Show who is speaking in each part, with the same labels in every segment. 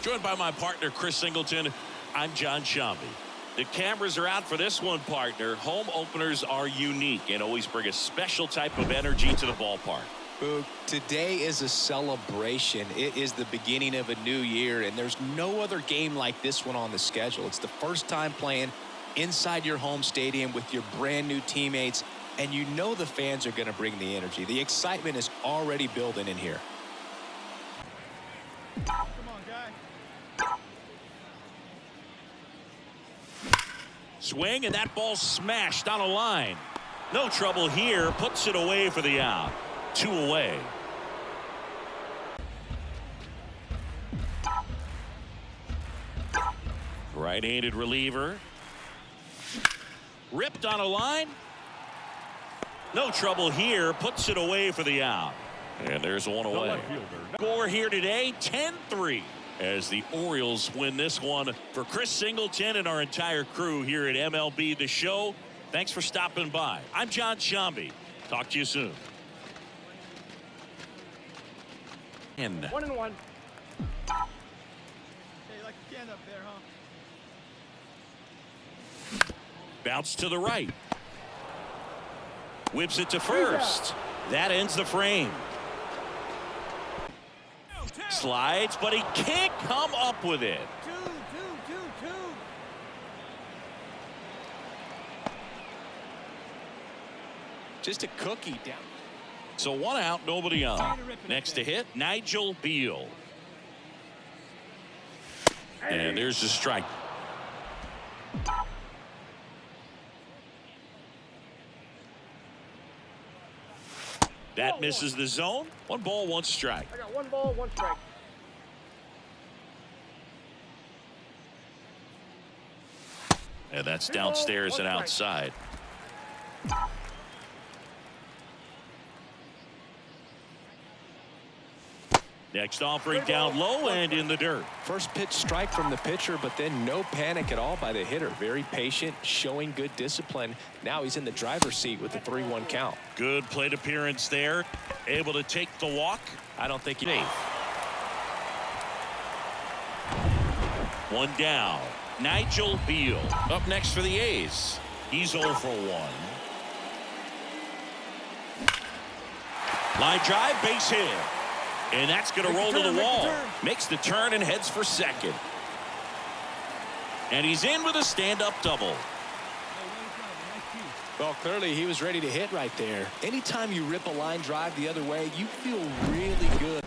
Speaker 1: Joined by my partner, Chris Singleton. I'm John Shambi. The cameras are out for this one, partner. Home openers are unique and always bring a special type of energy to the ballpark.
Speaker 2: Boog, today is a celebration. It is the beginning of a new year, and there's no other game like this one on the schedule. It's the first time playing inside your home stadium with your brand new teammates, and you know the fans are going to bring the energy. The excitement is already building in here.
Speaker 3: Come on, guy.
Speaker 1: Swing, and that ball smashed on a line. No trouble here. Puts it away for the out. 2 away. Right-handed reliever. Ripped on a line. No trouble here. Puts it away for the out. And there's one away. Score here today, 10-3. As the Orioles win this one. For Chris Singleton and our entire crew here at MLB The Show, thanks for stopping by. I'm John Shambi. Talk to you soon.
Speaker 3: 1-1. Hey, like a can up there, huh?
Speaker 1: Bounce to the right. Whips it to first. That ends the frame. Slides, but he can't come up with it.
Speaker 3: Two.
Speaker 2: Just a cookie down.
Speaker 1: So 1 out, nobody on. Next to hit, Nigel Beal. And there's the strike. That misses the zone. 1 ball, 1 strike.
Speaker 3: I got 1 ball, 1 strike.
Speaker 1: And that's downstairs and outside. Next offering down low and in the dirt.
Speaker 2: First pitch strike from the pitcher, but then no panic at all by the hitter. Very patient, showing good discipline. Now he's in the driver's seat with the 3-1 count.
Speaker 1: Good plate appearance there. Able to take the walk.
Speaker 2: I don't think he...
Speaker 1: 1 down. Nigel Beal up next for the A's. He's 0 for 1. Line drive, base hit. And that's going to roll to the wall. Makes the turn and heads for second. And he's in with a stand-up double.
Speaker 2: Well, clearly he was ready to hit right there. Anytime you rip a line drive the other way, you feel really good.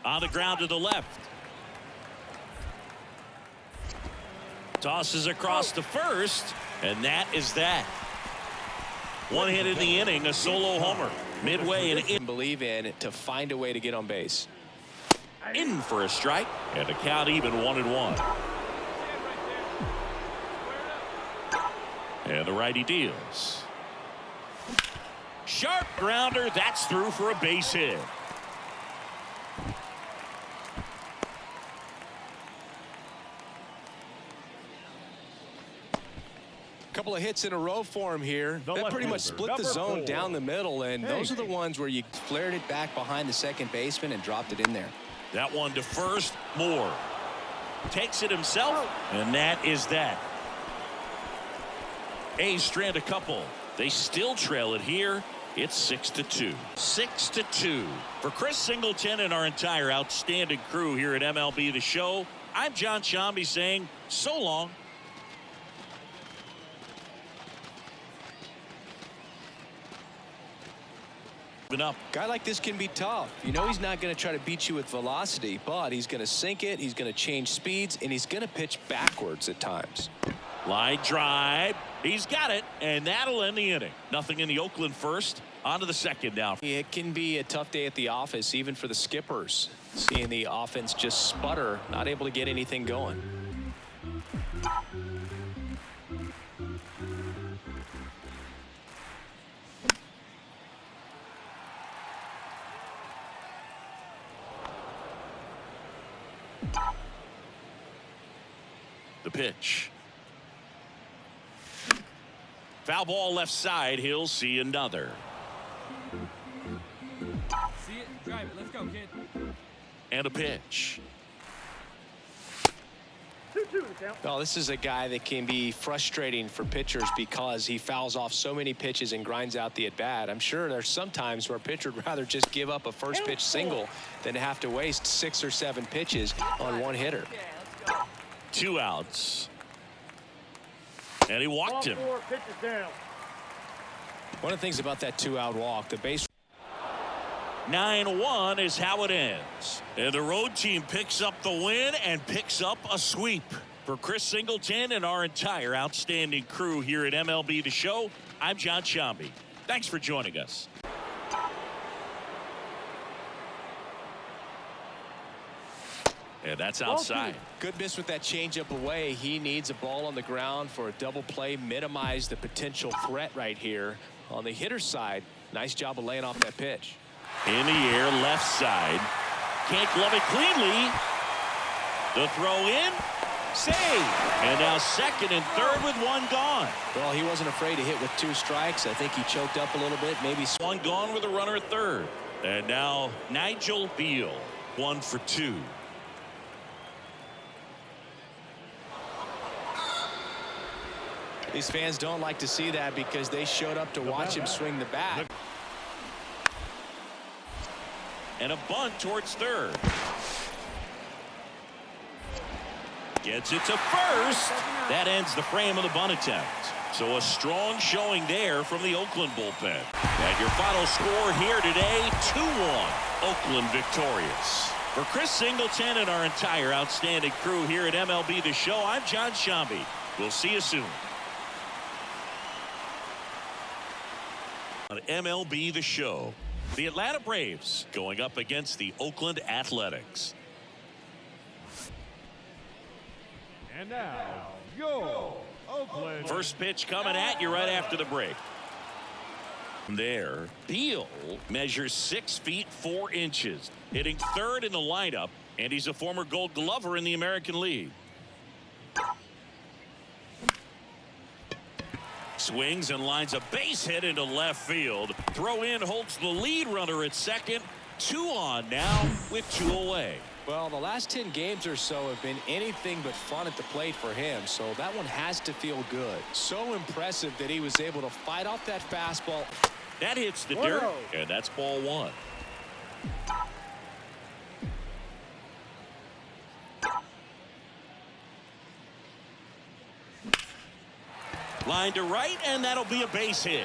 Speaker 1: On the ground to the left. Tosses across to first, and that is that. 1 hit in the inning, a solo homer. Midway and in.
Speaker 2: Believe in to find a way to get on base.
Speaker 1: In for a strike, and the count even 1-1. And the righty deals. Sharp grounder, that's through for a base hit.
Speaker 2: Couple of hits in a row for him here. That pretty much split the zone down the middle, and those are the ones where you flared it back behind the second baseman and dropped it in there.
Speaker 1: That one to first. Moore takes it himself, and that is that. A's strand a couple. They still trail it here. It's 6-2. 6-2. For Chris Singleton and our entire outstanding crew here at MLB The Show, I'm John Shambi saying so long. Up.
Speaker 2: Guy like this can be tough. You know he's not going to try to beat you with velocity, but he's going to sink it, he's going to change speeds, and he's going to pitch backwards at times.
Speaker 1: Line drive. He's got it, and that'll end the inning. Nothing in the Oakland first. On to the second now.
Speaker 2: It can be a tough day at the office, even for the skippers. Seeing the offense just sputter, not able to get anything going.
Speaker 1: The pitch. Foul ball left side. He'll see another.
Speaker 4: See it, drive it. Let's go, kid.
Speaker 1: And a pitch.
Speaker 3: 2-2 the count.
Speaker 2: Well, this is a guy that can be frustrating for pitchers because he fouls off so many pitches and grinds out the at-bat. I'm sure there's some times where a pitcher would rather just give up a first pitch single than to have to waste 6 or 7 pitches on one hitter.
Speaker 3: Yeah, let's go.
Speaker 1: 2 outs. And he walked him.
Speaker 3: 4 pitches down.
Speaker 2: One of the things about that 2-out walk, the base.
Speaker 1: 9-1 is how it ends. And the road team picks up the win and picks up a sweep. For Chris Singleton and our entire outstanding crew here at MLB The Show, I'm John Shambi. Thanks for joining us. And that's outside.
Speaker 2: Good miss with that changeup away. He needs a ball on the ground for a double play, minimize the potential threat right here. On the hitter's side, nice job of laying off that pitch.
Speaker 1: In the air, left side. Can't glove it cleanly. The throw in. Save. And now second and third with 1 gone.
Speaker 2: Well, he wasn't afraid to hit with 2 strikes. I think he choked up a little bit. Maybe
Speaker 1: 1 gone with a runner at third. And now Nigel Beal, 1 for 2.
Speaker 2: These fans don't like to see that because they showed up to watch him swing the bat.
Speaker 1: And a bunt towards third. Gets it to first. That ends the frame of the bunt attempt. So a strong showing there from the Oakland bullpen. And your final score here today, 2-1. Oakland victorious. For Chris Singleton and our entire outstanding crew here at MLB The Show, I'm John Shambi. We'll see you soon. On MLB The Show, the Atlanta Braves going up against the Oakland Athletics.
Speaker 4: And now, go Oakland.
Speaker 1: First pitch coming at you right after the break. There, Beal measures 6 feet 4 inches, hitting third in the lineup, and he's a former Gold Glover in the American League. Swings and lines a base hit into left field. Throw in holds the lead runner at second. 2 on now with 2 away.
Speaker 2: Well, the last 10 games or so have been anything but fun at the plate for him, so that one has to feel good. So impressive that he was able to fight off that fastball.
Speaker 1: That hits the dirt, and that's ball 1. Line to right, and that'll be a base hit.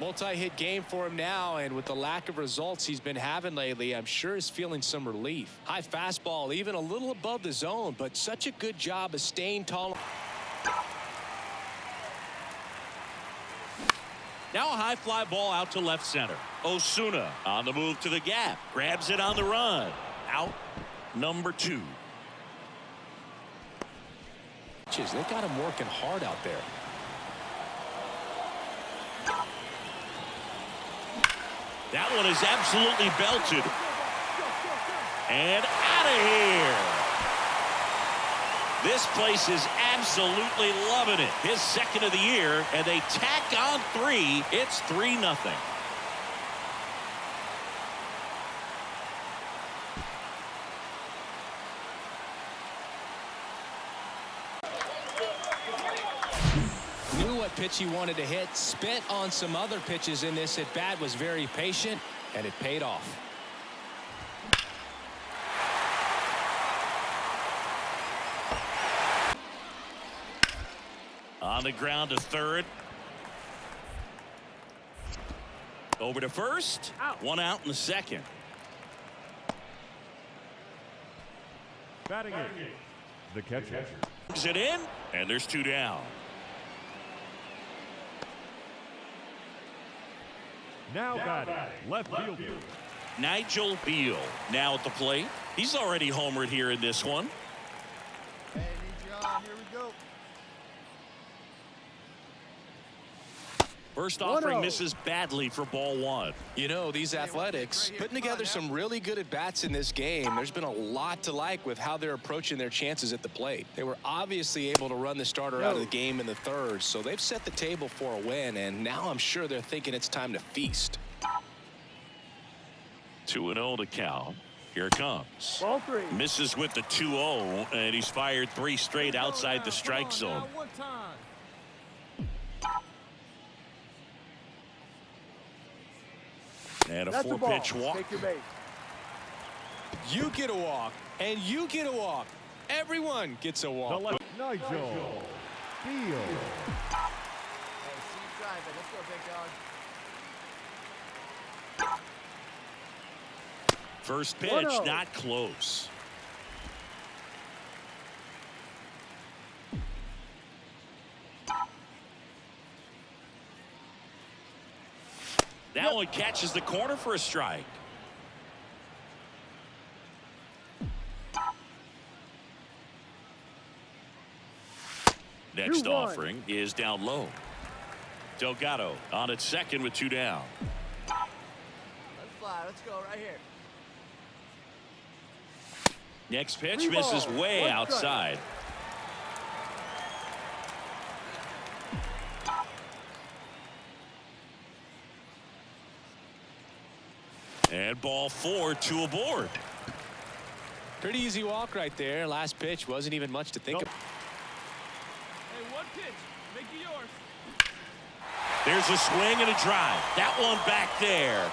Speaker 2: Multi-hit game for him now, and with the lack of results he's been having lately, I'm sure he's feeling some relief. High fastball, even a little above the zone, but such a good job of staying tall.
Speaker 1: Now a high fly ball out to left center. Osuna on the move to the gap. Grabs it on the run. Out number 2.
Speaker 2: They got him working hard out there.
Speaker 1: That one is absolutely belted. And out of here. This place is absolutely loving it. His second of the year, and they tack on 3. It's 3-0.
Speaker 2: Knew what pitch he wanted to hit, spent on some other pitches in this at bat, was very patient, and it paid off.
Speaker 1: On the ground to third. Over to first. 1 out in the second.
Speaker 4: Batting it, the catcher.
Speaker 1: Brings it in, and there's 2 down.
Speaker 4: Now batting, left fielder.
Speaker 1: Nigel Beal now at the plate. He's already homered here in this one.
Speaker 3: Hey, need you on. Here we go.
Speaker 1: First offering
Speaker 3: 1-0.
Speaker 1: misses badly for ball one.
Speaker 2: You know, these Athletics putting together some really good at-bats in this game. There's been a lot to like with how they're approaching their chances at the plate. They were obviously able to run the starter out of the game in the third, so they've set the table for a win, and now I'm sure they're thinking it's time to feast.
Speaker 1: 2-0 to count. Here it comes.
Speaker 3: Ball three.
Speaker 1: Misses with the 2-0, and he's fired 3 straight outside the strike zone. And a
Speaker 3: That's the ball.
Speaker 1: 4-pitch walk.
Speaker 3: Take your base.
Speaker 2: You get a walk, and you get a walk. Everyone gets a
Speaker 4: The
Speaker 2: walk.
Speaker 4: left, Nigel Beal.
Speaker 1: First pitch,
Speaker 3: 1-0.
Speaker 1: not close. That one catches the corner for a strike. Next
Speaker 3: 2-1.
Speaker 1: offering is down low. Delgado on at second with 2 down.
Speaker 5: Let's fly. Let's go right here.
Speaker 1: Next pitch
Speaker 3: 3
Speaker 1: misses
Speaker 3: balls,
Speaker 1: way
Speaker 3: 1 strike.
Speaker 1: outside. And ball 4, 2 aboard.
Speaker 2: Pretty easy walk right there. Last pitch wasn't even much to think
Speaker 4: Nope.
Speaker 2: of.
Speaker 5: Hey, one pitch. Make it yours.
Speaker 1: There's a swing and a drive. That one back there.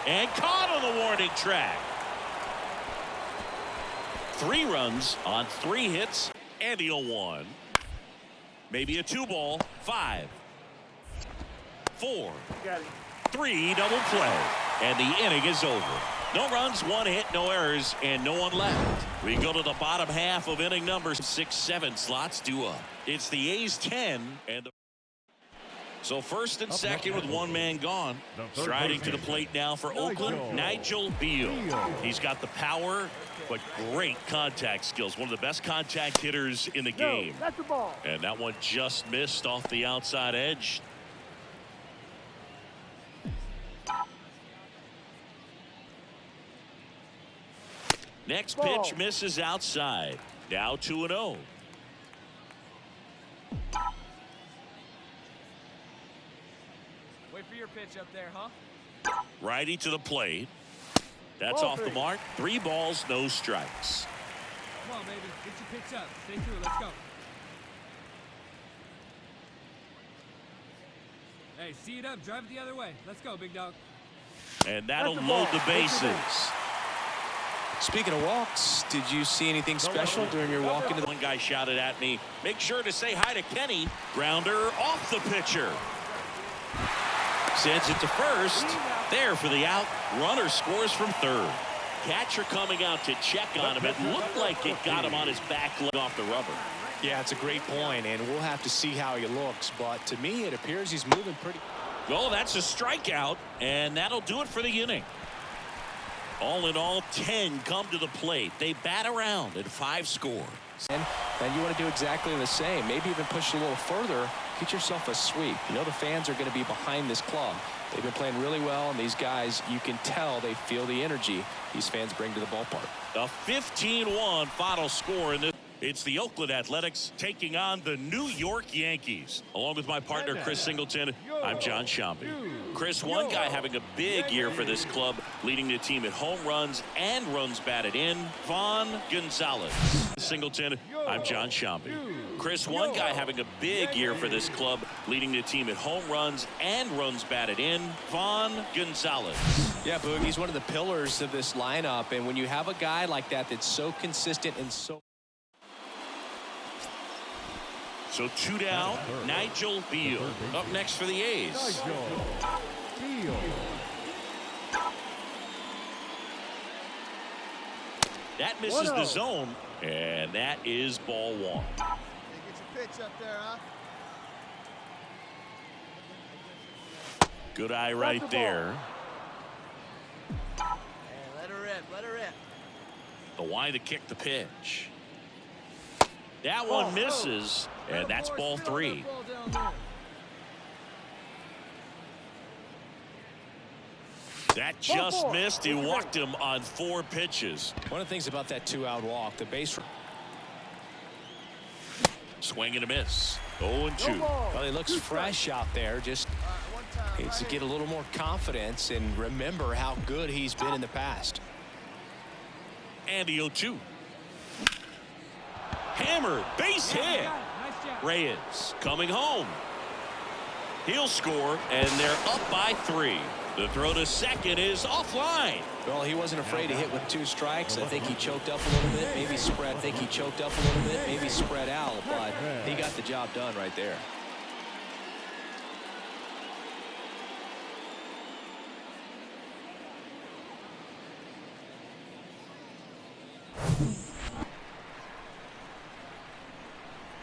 Speaker 1: And caught on the warning track. 3 runs on 3 hits and the 0-1. Maybe a 2-ball. 5, 4,
Speaker 3: Got it.
Speaker 1: 3 double play. And the inning is over. No runs, 1 hit, no errors, and no one left. We go to the bottom half of inning number 6, 7 slots due up. It's the A's 10 and the so first and second with 1 man gone. Striding to the plate now for Oakland, Nigel Beal. He's got the power, but great contact skills. One of the best contact hitters in the
Speaker 3: No,
Speaker 1: game.
Speaker 3: that's the ball.
Speaker 1: And that one just missed off the outside edge. Next
Speaker 3: Ball.
Speaker 1: pitch misses outside. Now 2-0.
Speaker 5: Wait for your pitch up there, huh?
Speaker 1: Righty to the plate. That's
Speaker 3: Ball
Speaker 1: off the
Speaker 3: 3.
Speaker 1: mark. 3 balls, no strikes.
Speaker 5: Come on, baby. Get your pitch up. Stay through. Let's go. Hey, see it up. Drive it the other way. Let's go, big dog.
Speaker 1: And that'll
Speaker 3: That's the
Speaker 1: load
Speaker 3: ball.
Speaker 1: the
Speaker 3: Take your
Speaker 1: bases.
Speaker 3: base.
Speaker 2: Speaking of walks, did you see anything special during your walk into the...
Speaker 1: One guy shouted at me, make sure to say hi to Kenny. Grounder off the pitcher. Sends it to first. There for the out. Runner scores from third. Catcher coming out to check on him. It looked like it got him on his back leg off the rubber.
Speaker 2: Yeah, it's a great point, and we'll have to see how he looks. But to me, it appears he's moving pretty...
Speaker 1: Well, that's a strikeout, and that'll do it for the inning. All in all, 10 come to the plate. They bat around and 5 score.
Speaker 2: And then you want to do exactly the same. Maybe even push a little further. Get yourself a sweep. You know the fans are going to be behind this club. They've been playing really well, and these guys, you can tell they feel the energy these fans bring to the ballpark.
Speaker 1: A 15-1 final score in this. It's the Oakland Athletics taking on the New York Yankees. Along with my partner, Chris Singleton, I'm John Shambi. Chris, one guy having a big year for this club, leading the team at home runs and runs batted in, Vaughn Gonzalez. Singleton, I'm John Shambi. Chris, one guy having a big year for this club, leading the team at home runs and runs batted in, Vaughn Gonzalez.
Speaker 2: Yeah, Boog, he's one of the pillars of this lineup, and when you have a guy like that that's so consistent and so...
Speaker 1: So 2 down, Nigel Beal. Up next for the A's.
Speaker 4: Nigel Beal.
Speaker 1: That misses the
Speaker 3: 1-0.
Speaker 1: zone, and that is ball 1.
Speaker 5: Hey, get your pitch up there, huh?
Speaker 1: Good eye right
Speaker 3: the ball.
Speaker 1: there.
Speaker 5: Hey, let her rip. Let her rip.
Speaker 1: The wide to kick the pitch. That one misses, and that's ball 3. That just missed. He walked him on 4 pitches.
Speaker 2: One of the things about that 2-out walk, the base.
Speaker 1: Swing and a miss. 0-2.
Speaker 2: Well, he looks fresh out there. Just needs to get a little more confidence and remember how good he's been in the past.
Speaker 1: And the 0-2. Hammered, base hit. Reyes coming home. He'll score, and they're up by 3. The throw to second is offline.
Speaker 2: Well, he wasn't afraid to hit with 2 strikes. I think he choked up a little bit, maybe spread. I think he choked up a little bit, maybe spread out, but he got the job done right there.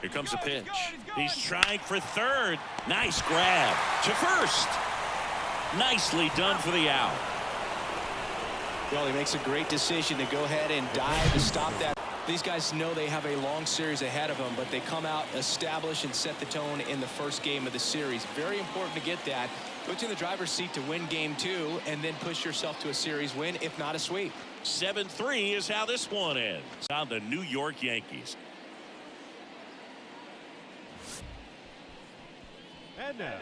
Speaker 1: Here comes a pitch. He's trying for third. Nice grab to first. Nicely done for the out.
Speaker 2: Well, he makes a great decision to go ahead and dive to stop that. These guys know they have a long series ahead of them, but they come out, establish, and set the tone in the first game of the series. Very important to get that. Put you in the driver's seat to win game 2, and then push yourself to a series win, if not a sweep.
Speaker 1: 7-3 is how this one ends. On the New York Yankees.
Speaker 4: And now,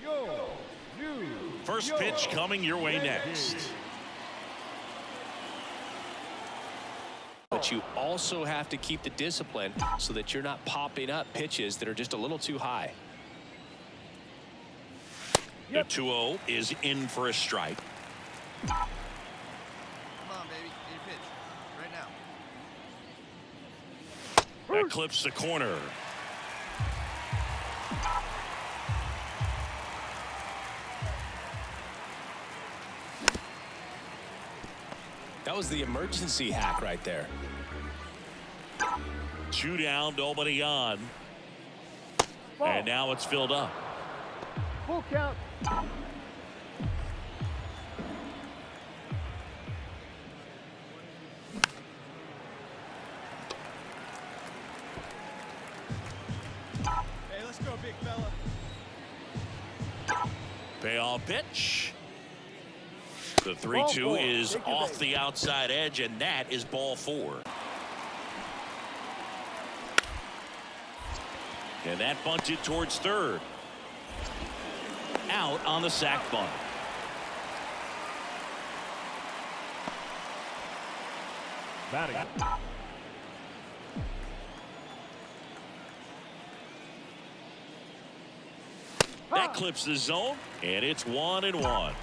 Speaker 4: your new
Speaker 1: First pitch coming your way next.
Speaker 2: But you also have to keep the discipline so that you're not popping up pitches that are just a little too high.
Speaker 1: The 2-0 is in for a strike.
Speaker 5: Come on, baby. Get your pitch. Right now.
Speaker 1: That clips the corner.
Speaker 2: That was the emergency hack right there.
Speaker 1: 2 down, nobody on. And now it's filled up.
Speaker 3: Full count.
Speaker 5: Hey, let's go, big fella.
Speaker 1: Payoff pitch. The 3-2 is off the outside edge, and that is ball 4. And that bunted towards third. Out on the sac bunt.
Speaker 4: batting.
Speaker 1: That clips the zone, and it's 1-1.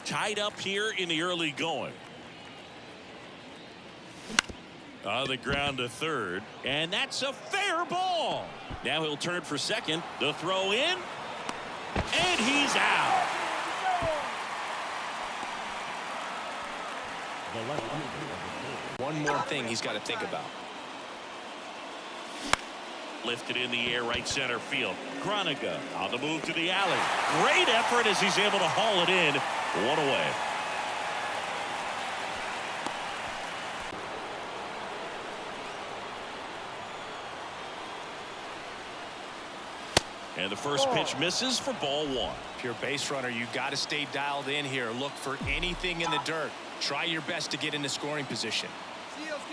Speaker 1: Tied up here in the early going. On the ground to third, and that's a fair ball. Now he'll turn for second. The throw in, and he's out.
Speaker 2: One more thing he's got to think about.
Speaker 1: Lifted in the air, right center field. Kronika on the move to the alley. Great effort as he's able to haul it in. One away. And the first pitch misses for ball 1.
Speaker 2: If you're a base runner, you got to stay dialed in here. Look for anything in the dirt. Try your best to get into scoring position.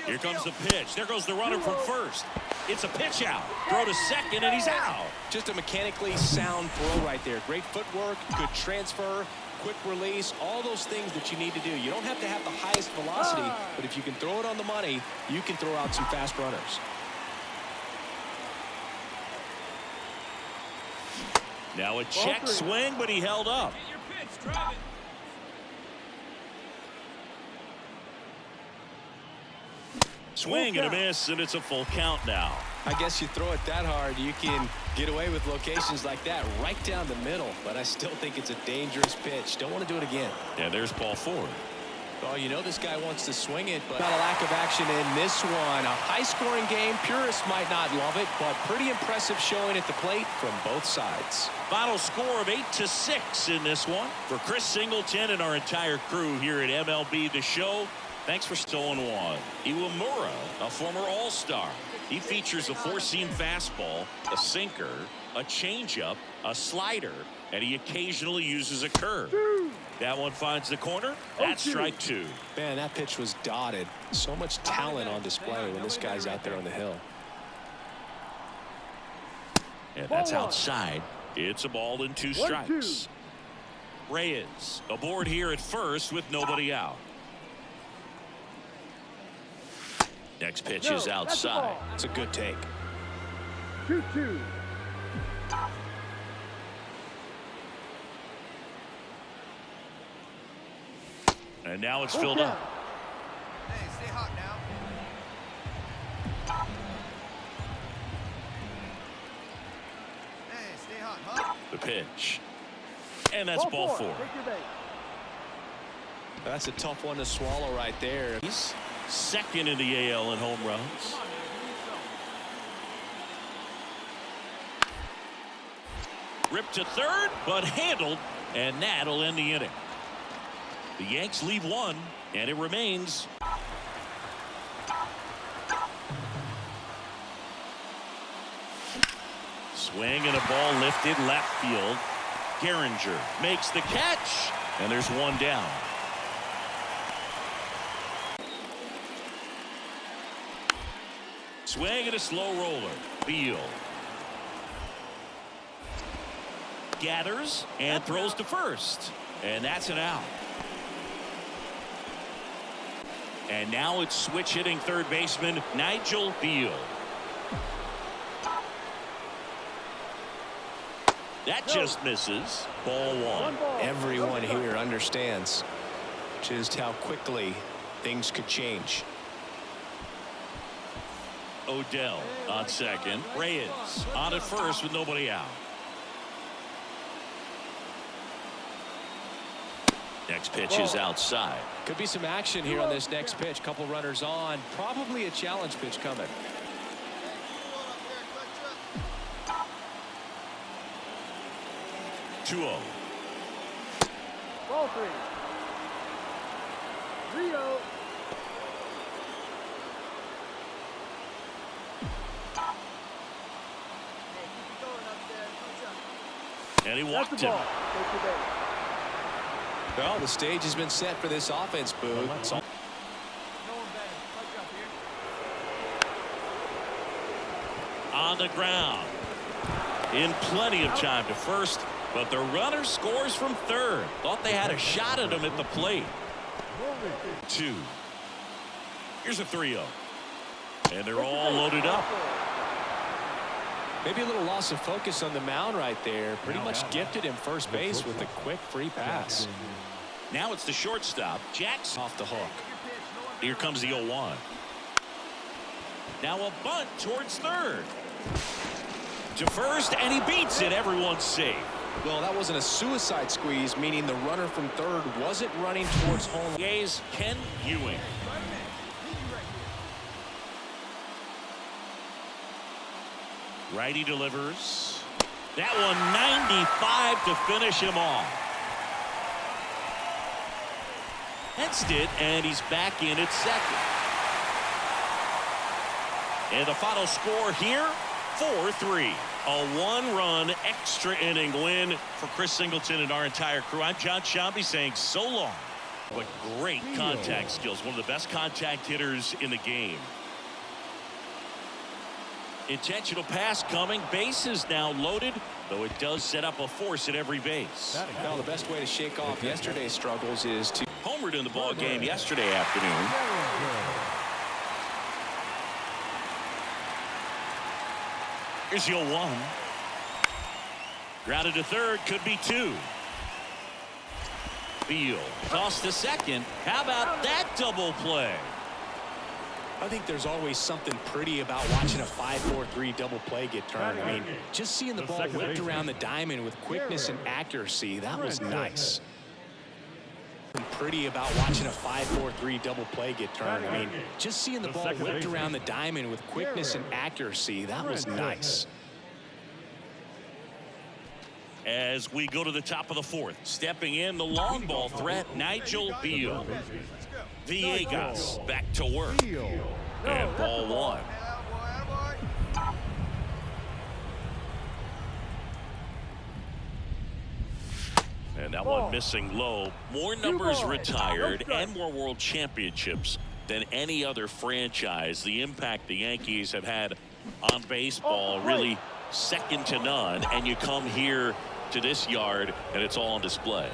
Speaker 1: Here comes the pitch. There goes the runner from first. It's a pitch out. Throw to second, and he's out.
Speaker 2: Just a mechanically sound throw right there. Great footwork, good transfer, quick release, all those things that you need to do. You don't have to have the highest velocity, but if you can throw it on the money, you can throw out some fast runners.
Speaker 1: Now a check swing, but he held up.
Speaker 5: Get your pitch, drive it.
Speaker 1: Swing and a miss, and it's a full count now.
Speaker 2: I guess you throw it that hard, you can get away with locations like that right down the middle, but I still think it's a dangerous pitch. Don't want to do it again.
Speaker 1: And there's ball 4.
Speaker 2: Well, you know this guy wants to swing it, but not a lack of action in this one. A high-scoring game. Purists might not love it, but pretty impressive showing at the plate from both sides.
Speaker 1: Final score of 8-6 in this one. For Chris Singleton and our entire crew here at MLB The Show, thanks for stolen one. Iwamura, a former All-Star. He features a four-seam fastball, a sinker, a changeup, a slider, and he occasionally uses a curve. That one finds the corner. That's strike two.
Speaker 2: Man, that pitch was dotted. So much talent on display when this guy's out there on the hill.
Speaker 1: And that's outside. It's a ball and 2 strikes. Reyes aboard here at first with nobody out. Next pitch is outside.
Speaker 2: It's a good take.
Speaker 3: 2-2.
Speaker 1: And now it's filled up.
Speaker 5: Hey, stay hot now. Hey, stay hot, huh?
Speaker 1: The pitch. And that's ball 4.
Speaker 3: Take your base.
Speaker 2: That's a tough one to swallow right there.
Speaker 1: He's second in the AL in home runs. Ripped to third, but handled, and that'll end the inning. The Yanks leave 1, and it remains. Swing and a ball lifted left field. Gehringer makes the catch, and there's 1 down. Swing and a slow roller. Beal gathers and throws to first, and that's an out. And now it's switch hitting third baseman Nigel Beal. That just misses. Ball 1.
Speaker 2: Everyone here understands just how quickly things could change.
Speaker 1: Odell on second. Reyes on at first with nobody out. Next pitch is outside.
Speaker 2: Could be some action here on this next pitch. Couple runners on. Probably a challenge pitch coming.
Speaker 1: Hey, 2-0.
Speaker 3: Ball 3. 3-0.
Speaker 5: Hey, keep it going up there. Punch up.
Speaker 1: And he
Speaker 3: That's
Speaker 1: walked
Speaker 3: the
Speaker 1: him.
Speaker 3: ball. Take your base.
Speaker 2: Well, the stage has been set for this offense, Boog.
Speaker 5: No one better. Punch up here.
Speaker 1: On the ground. In plenty of time to first, but the runner scores from third. Thought they had a shot at him at the plate. 2. Here's a 3-0. And they're all loaded up.
Speaker 2: Maybe a little loss of focus on the mound right there. Pretty much gifted him first base with a quick free pass.
Speaker 1: Now it's the shortstop, Jackson.
Speaker 2: Off the hook.
Speaker 1: Here comes the 0-1. Now a bunt towards third. To first, and he beats it. Everyone's safe.
Speaker 2: Well, that wasn't a suicide squeeze, meaning the runner from third wasn't running towards home.
Speaker 1: A's Ken Ewing. Righty delivers. That one 95 to finish him off. That's it, and he's back in at second. And the final score here, 4-3. A 1-run extra inning win for Chris Singleton and our entire crew. I'm John Shambi saying so long. But great contact skills. One of the best contact hitters in the game. Intentional pass coming. Bases now loaded, though it does set up a force at every base.
Speaker 2: Well, the best way to shake off yesterday's struggles is to
Speaker 1: Homered in the ball game yesterday afternoon. Here's the 0-1. Grounded to third, could be 2. Beal tossed to second. How about that double play?
Speaker 2: I think there's always something pretty about watching a 5-4-3 double play get turned. I mean, just seeing the ball whipped around the diamond with quickness and accuracy, that was nice. Pretty about watching a 5-4-3 double play get turned. I mean, just seeing the ball whipped around the diamond with quickness and accuracy, that was nice.
Speaker 1: As we go to the top of the 4th, stepping in the long ball threat, Nigel Beal. Villegas back to work. And ball 1. And that
Speaker 3: Ball.
Speaker 1: one missing low. More numbers
Speaker 3: balls.
Speaker 1: retired
Speaker 3: No
Speaker 1: and more world championships than any other franchise. The impact the Yankees have had on baseball really second to none. And you come here to this yard and it's all on display.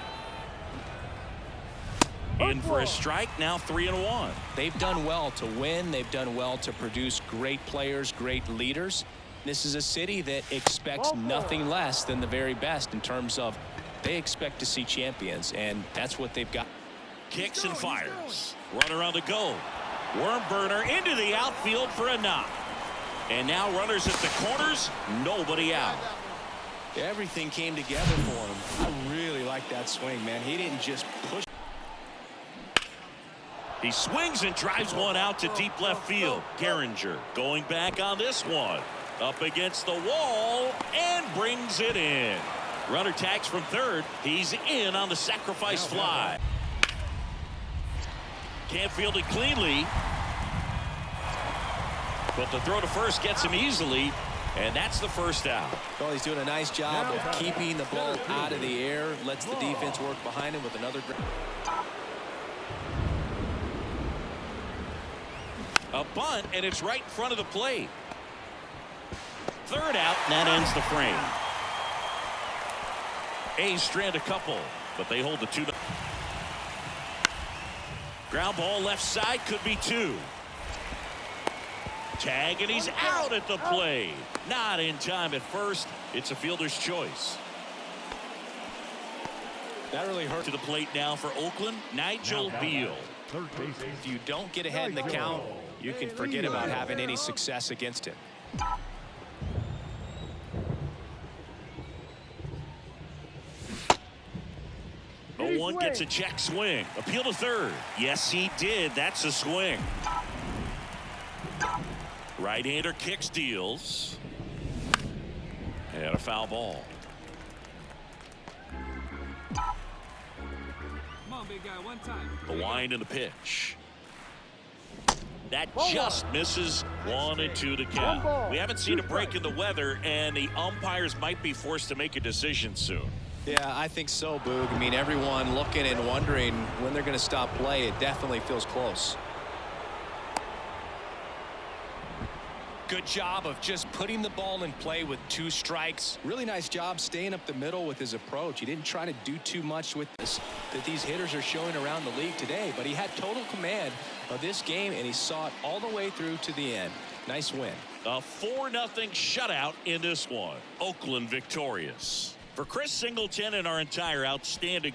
Speaker 1: In for a strike, now 3-1.
Speaker 2: They've done well to win. They've done well to produce great players, great leaders. This is a city that expects nothing less than the very best in terms of they expect to see champions, and that's what they've got.
Speaker 1: Kicks and fires. Runner on the go. Worm burner into the outfield for a knock. And now runners at the corners, nobody out.
Speaker 2: Everything came together for him. I really like that swing, man. He didn't just push.
Speaker 1: He swings and drives one out to deep left field. Gehringer going back on this one. Up against the wall and brings it in. Runner tags from third. He's in on the sacrifice fly. Can't field it cleanly. But the throw to first gets him easily. And that's the first out.
Speaker 2: Well, he's doing a nice job of keeping the ball out of the air. Lets the defense work behind him with another.
Speaker 1: A bunt, and it's right in front of the plate. Third out, and that ends the frame. A's strand a couple, but they hold the 2. Ground ball left side, could be 2. Tag, and he's out at the plate. Not in time at first. It's a fielder's choice.
Speaker 2: That really hurt.
Speaker 1: To the plate now for Oakland, Nigel Beal.
Speaker 4: Third base.
Speaker 2: If you don't get ahead in the count, you can forget about having any success against him.
Speaker 1: One gets a check swing. Appeal to third. Yes, he did. That's a swing. Right-hander kicks, deals. And a foul ball.
Speaker 5: Come on, big guy, one time.
Speaker 1: The wind and the pitch. That just misses 1-2 to count. We haven't seen a break in the weather, and the umpires might be forced to make a decision soon.
Speaker 2: Yeah, I think so, Boog. I mean, everyone looking and wondering when they're going to stop play. It definitely feels close. Good job of just putting the ball in play with 2 strikes. Really nice job staying up the middle with his approach. He didn't try to do too much with this that these hitters are showing around the league today, but he had total command of this game, and he saw it all the way through to the end. Nice win.
Speaker 1: A 4-0 shutout in this one. Oakland victorious. For Chris Singleton and our entire outstanding